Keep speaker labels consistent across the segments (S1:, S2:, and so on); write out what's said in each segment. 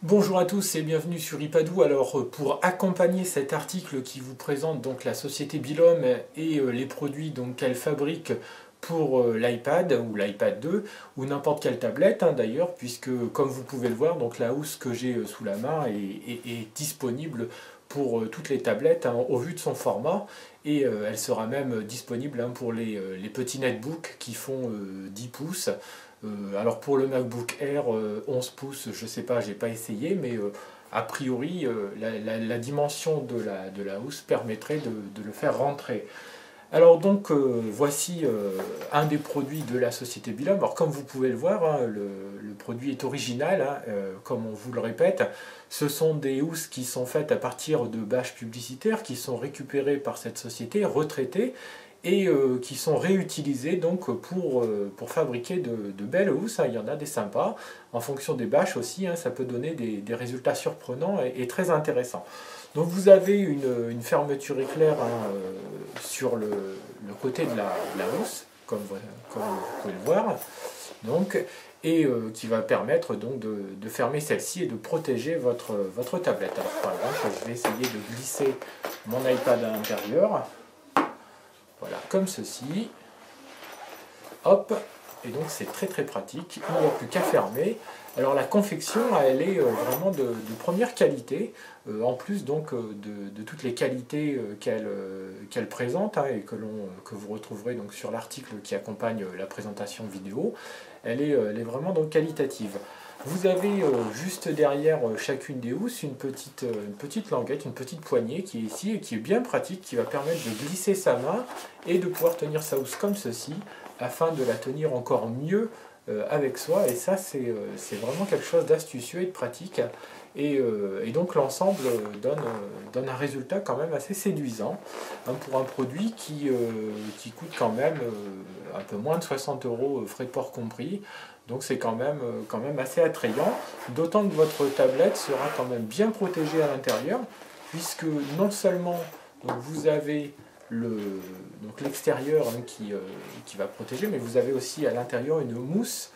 S1: Bonjour à tous et bienvenue sur iPadou. Alors pour accompagner cet article qui vous présente donc la société Bilom et les produits donc qu'elle fabrique pour l'iPad ou l'iPad 2 ou n'importe quelle tablette d'ailleurs, puisque comme vous pouvez le voir, donc la housse que j'ai sous la main est disponible pour toutes les tablettes au vu de son format, et elle sera même disponible pour les petits netbooks qui font 10 pouces. Alors pour le MacBook Air 11 pouces, je ne sais pas, j'ai pas essayé, mais a priori la dimension de la housse permettrait de le faire rentrer. Alors donc voici un des produits de la société Bilom. Alors comme vous pouvez le voir, le produit est original, comme on vous le répète. Ce sont des housses qui sont faites à partir de bâches publicitaires qui sont récupérées par cette société, retraitées, et qui sont réutilisées donc pour fabriquer de belles housses. Il y en a des sympas. En fonction des bâches aussi, ça peut donner des résultats surprenants et très intéressants. Donc vous avez une fermeture éclair sur le côté de la housse, comme vous pouvez le voir, donc, et qui va permettre donc de fermer celle-ci et de protéger votre tablette. Alors par exemple, je vais essayer de glisser mon iPad à l'intérieur, voilà, comme ceci, hop, et donc c'est très pratique, il n'y a plus qu'à fermer. Alors la confection, elle est vraiment de première qualité, en plus donc de toutes les qualités qu'elle présente et que vous retrouverez donc sur l'article qui accompagne la présentation vidéo. Elle est vraiment donc qualitative. Vous avez juste derrière chacune des housses une petite languette, une petite poignée qui est ici et qui est bien pratique, qui va permettre de glisser sa main et de pouvoir tenir sa housse comme ceci, afin de la tenir encore mieux avec soi, et ça c'est vraiment quelque chose d'astucieux et de pratique, et donc l'ensemble donne un résultat quand même assez séduisant pour un produit qui coûte quand même un peu moins de 60 €, frais de port compris. Donc c'est quand même assez attrayant, d'autant que votre tablette sera quand même bien protégée à l'intérieur, puisque non seulement donc, vous avez l'extérieur qui va protéger, mais vous avez aussi à l'intérieur une mousse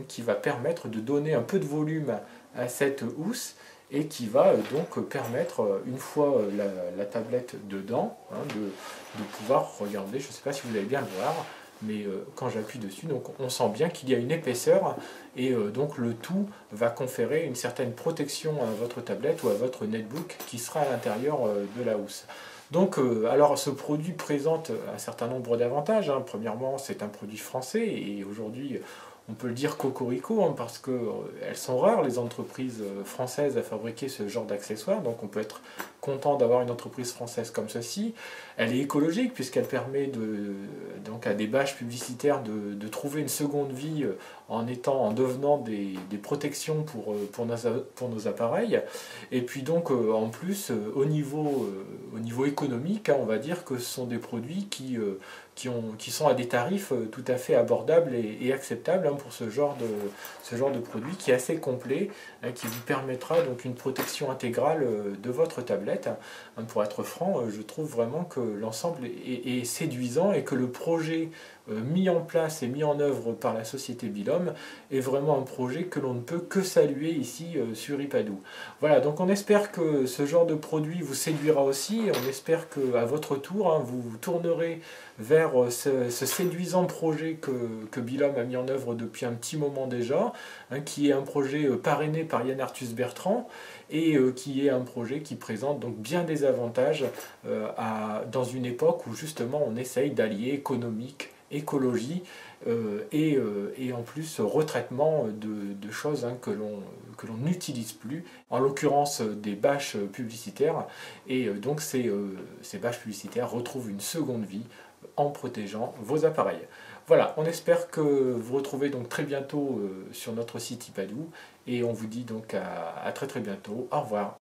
S1: qui va permettre de donner un peu de volume à cette housse, et qui va donc permettre, une fois la tablette dedans, de pouvoir regarder. Je ne sais pas si vous allez bien le voir, mais quand j'appuie dessus, donc on sent bien qu'il y a une épaisseur, et donc le tout va conférer une certaine protection à votre tablette ou à votre netbook qui sera à l'intérieur de la housse. Donc, alors ce produit présente un certain nombre d'avantages. Premièrement, c'est un produit français, et aujourd'hui, on peut le dire cocorico, parce qu'elles sont rares, les entreprises françaises à fabriquer ce genre d'accessoires. Donc on peut être content d'avoir une entreprise française comme ceci. Elle est écologique, puisqu'elle permet donc à des bâches publicitaires de trouver une seconde vie en devenant des protections pour nos appareils. Et puis donc en plus, au niveau économique, on va dire que ce sont des produits qui sont à des tarifs tout à fait abordables et acceptables pour ce genre de produit qui est assez complet, qui vous permettra donc une protection intégrale de votre tablette. Pour être franc, je trouve vraiment que l'ensemble est séduisant, et que le projet mis en place et mis en œuvre par la société Bilom est vraiment un projet que l'on ne peut que saluer ici sur iPadou. Voilà, donc on espère que ce genre de produit vous séduira aussi, et on espère qu'à votre tour, vous vous tournerez vers ce séduisant projet que Bilom a mis en œuvre depuis un petit moment déjà, qui est un projet parrainé par Yann Arthus Bertrand, et qui est un projet qui présente donc bien des avantages dans une époque où justement on essaye d'allier économique, écologie, et en plus retraitement de choses que l'on n'utilise plus, en l'occurrence des bâches publicitaires, et donc ces bâches publicitaires retrouvent une seconde vie en protégeant vos appareils. Voilà, on espère que vous retrouvez donc très bientôt sur notre site iPadou, et on vous dit donc à très bientôt. Au revoir.